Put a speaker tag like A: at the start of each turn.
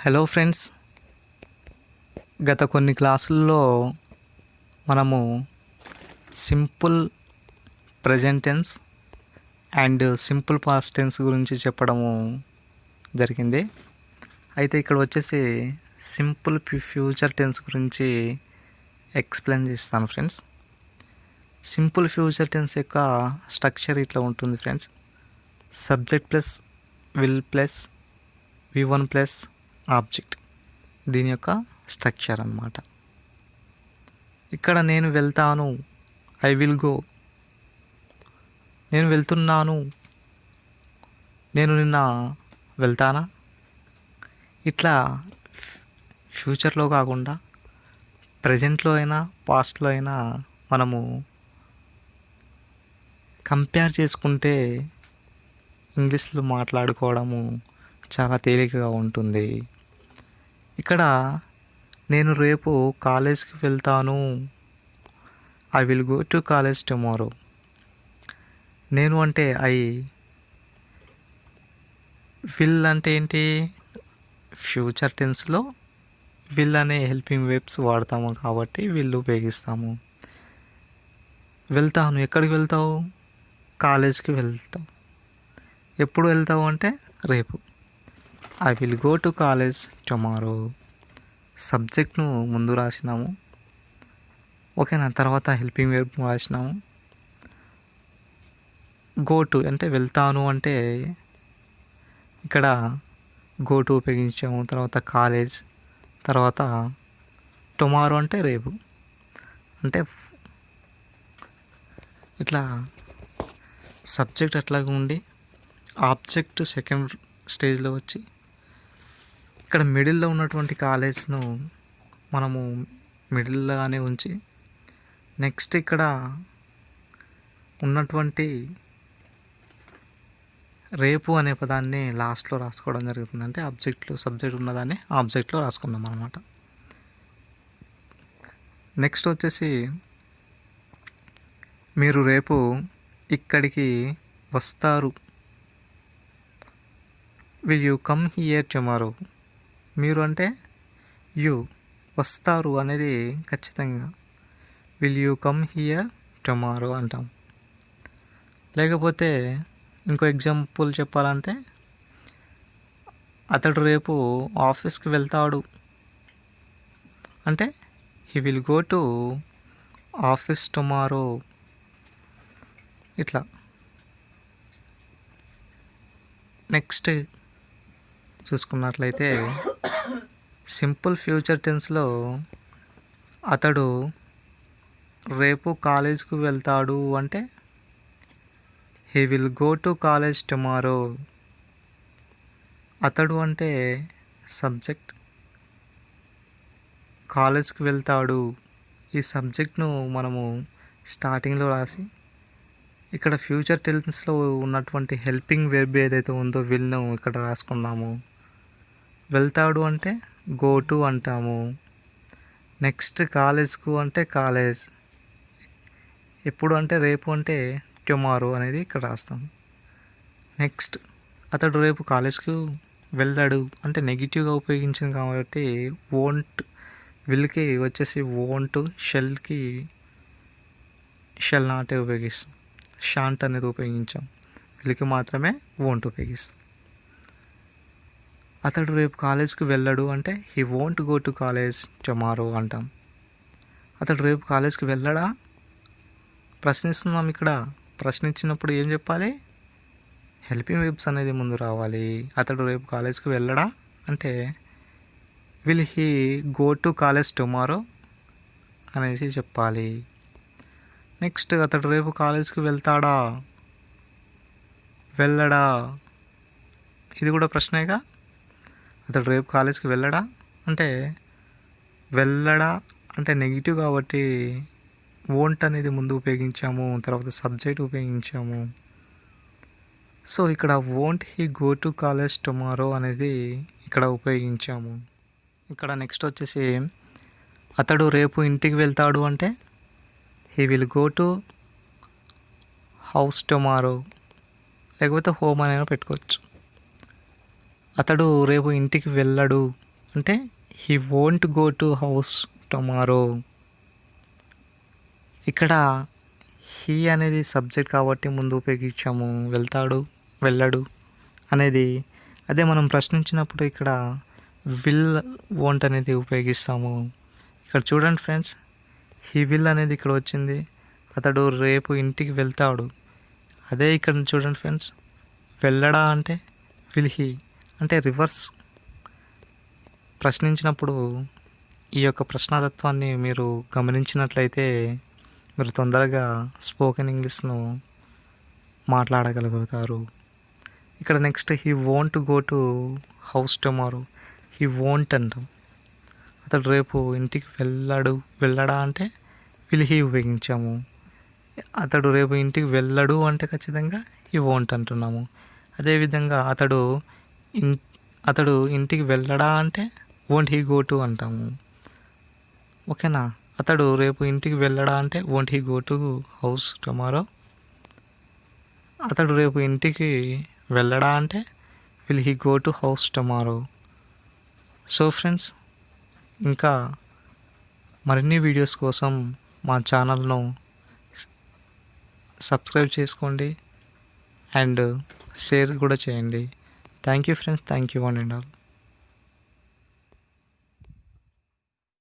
A: Hello friends, గత కొన్ని క్లాసుల్లో మనము simple present tense and simple past tense గురించి చెప్పడము జరిగింది. అయితే ఇక్కడ వచ్చేసి సింపుల్ ఫ్యూచర్ టెన్స్ గురించి ఎక్స్ప్లెయిన్ చేస్తాను ఫ్రెండ్స్. సింపుల్ ఫ్యూచర్ టెన్స్ యొక్క స్ట్రక్చర్ ఇట్లా ఉంటుంది friends. Subject plus will plus V1 plus object, దీని యొక్క స్ట్రక్చర్ అన్నమాట. ఇక్కడ నేను వెళ్తాను, ఐ విల్ గో. నేను వెళ్తున్నాను, నేను నిన్న వెళ్తానా. ఇట్లా ఫ్యూచర్లో కాకుండా ప్రజెంట్లో అయినా పాస్ట్లో అయినా మనము కంపేర్ చేసుకుంటే ఇంగ్లీష్లో మాట్లాడుకోవడము చాలా తేలికగా ఉంటుంది. ఇక్కడ నేను రేపు కాలేజ్కి వెళ్తాను, I will go to college tomorrow. నేను అంటే ఐ, విల్ అంటే ఏంటి, ఫ్యూచర్ టెన్స్లో విల్ అనే హెల్పింగ్ వెర్బ్స్ వాడతాము కాబట్టి విల్ ఉపయోగిస్తాము. వెళ్తాను, ఎక్కడికి వెళ్తావు, కాలేజ్కి వెళ్తావు. ఎప్పుడు వెళ్తావు అంటే రేపు, I will go to college tomorrow. సబ్జెక్ట్ను ముందు రాసినాము, ఓకేనా. తర్వాత హెల్పింగ్ వెర్బ్ రాసినాము. గో టు అంటే వెళ్తాను అంటే ఇక్కడ గో టు ఉపయోగించాము. తర్వాత కాలేజ్, తర్వాత టుమారో అంటే రేపు. అంటే ఇట్లా సబ్జెక్ట్ అట్లాగే ఉండి ఆబ్జెక్ట్ సెకండ్ స్టేజ్లో వచ్చి ఇక్కడ మిడిల్లో ఉన్నటువంటి కాలేజ్ను మనము మిడిల్లోనే ఉంచి నెక్స్ట్ ఇక్కడ ఉన్నటువంటి రేపు అనే పదాన్ని లాస్ట్లో రాసుకోవడం జరుగుతుంది. అంటే సబ్జెక్ట్ ఉన్నదాన్ని ఆబ్జెక్ట్లో రాసుకున్నాం అన్నమాట. నెక్స్ట్ వచ్చేసి మీరు రేపు ఇక్కడికి వస్తారు, will you come here tomorrow. మీరు అంటే యూ, వస్తారు అనేది ఖచ్చితంగా will you come here tomorrow అంటాం. లేకపోతే ఇంకో ఎగ్జాంపుల్ చెప్పాలంటే అతడు రేపు ఆఫీస్కి వెళ్తాడు అంటే he will go to office tomorrow. ఇట్లా నెక్స్ట్ చూసుకున్నట్లయితే సింపుల్ ఫ్యూచర్ టెన్స్లో అతడు రేపు కాలేజ్కు వెళ్తాడు అంటే he will go to college tomorrow. అతడు అంటే సబ్జెక్ట్, కాలేజ్కి వెళ్తాడు ఈ సబ్జెక్ట్ను మనము స్టార్టింగ్లో రాసి ఇక్కడ ఫ్యూచర్ టెన్స్లో ఉన్నటువంటి హెల్పింగ్ వెర్బ్ ఏదైతే ఉందో విల్ను ఇక్కడ రాసుకున్నాము. వెళ్తాడు అంటే గో టు అంటాము. నెక్స్ట్ కాలేజ్కు అంటే కాలేజ్, ఎప్పుడు అంటే రేపు అంటే టుమారో అనేది ఇక్కడ రాస్తాం. నెక్స్ట్ అతడు రేపు కాలేజ్కి వెళ్ళాడు అంటే నెగిటివ్గా ఉపయోగించింది కాబట్టి వోంట్, విల్కి వచ్చేసి వోంట్, షెల్కి షెల్ నాటే ఉపయోగిస్తాం. షాంట్ అనేది ఉపయోగించాం, వీళ్ళకి మాత్రమే వోంట్ ఉపయోగిస్తాం. అతడు రేపు కాలేజ్కి వెళ్ళడు అంటే he won't go to college tomorrow అంటాం. అతడు రేపు కాలేజ్కి వెళ్ళడా ప్రశ్నిస్తున్నాం. ఇక్కడ ప్రశ్నించినప్పుడు ఏం చెప్పాలి, హెల్పింగ్ వెర్బ్స్ అనేది ముందు రావాలి. అతడు రేపు కాలేజ్కి వెళ్ళడా అంటే will he go to college tomorrow అనేసి చెప్పాలి. నెక్స్ట్ అతడు రేపు కాలేజ్కి వెళ్తాడా, వెళ్ళడా, ఇది కూడా ప్రశ్నేగా. అతడు రేపు కాలేజ్కి వెళ్ళడా అంటే వెళ్ళడా అంటే నెగిటివ్ కాబట్టి వోంట్ అనేది ముందు ఉపయోగించాము, తర్వాత సబ్జెక్ట్ ఉపయోగించాము. సో ఇక్కడ won't he go to college tomorrow అనేది ఇక్కడ ఉపయోగించాము. ఇక్కడ నెక్స్ట్ వచ్చేసి అతడు రేపు ఇంటికి వెళ్తాడు అంటే he will go to house tomorrow, లేకపోతే హోమ్ అనేది పెట్టుకోవచ్చు. అతడు రేపు ఇంటికి వెళ్ళడు అంటే he won't go to house tomorrow. ఇక్కడ హీ అనేది సబ్జెక్ట్ కాబట్టి ముందు ఉపయోగించాము, వెళ్తాడు వెళ్ళడు అనేది. అదే మనం ప్రశ్నించినప్పుడు ఇక్కడ విల్ వోంట్ అనేది ఉపయోగిస్తాము. ఇక్కడ చూడండి ఫ్రెండ్స్, హీ విల్ అనేది ఇక్కడ వచ్చింది, అతడు రేపు ఇంటికి వెళ్తాడు. అదే ఇక్కడ చూడండి ఫ్రెండ్స్, వెళ్ళడా అంటే విల్ హీ, అంటే రివర్స్. ప్రశ్నించినప్పుడు ఈ యొక్క ప్రశ్నాతత్వాన్ని మీరు గమనించినట్లయితే మీరు తొందరగా స్పోకెన్ ఇంగ్లీష్ను మాట్లాడగలుగుతారు. ఇక్కడ next he won't go to house tomorrow, he won't అంటాం. అతడు రేపు ఇంటికి వెళ్ళడా అంటే విల్ హీ ఉపయోగించాము. అతడు రేపు ఇంటికి వెళ్ళడు అంటే ఖచ్చితంగా హీ వోంట్ అంటున్నాము. అదేవిధంగా అతడు ఇంటికి వెళ్ళడా అంటే వోంట్ హీ గో టు అంటాము. ఓకేనా. అతడు రేపు ఇంటికి వెళ్ళడా అంటే won't he go to house tomorrow. అతడు రేపు ఇంటికి వెళ్ళడా అంటే will he go to house tomorrow. So friends, ఇంకా మరిన్ని వీడియోస్ కోసం మా ఛానల్ను సబ్స్క్రైబ్ చేసుకోండి అండ్ షేర్ కూడా చేయండి. Thank you friends, thank you one and all.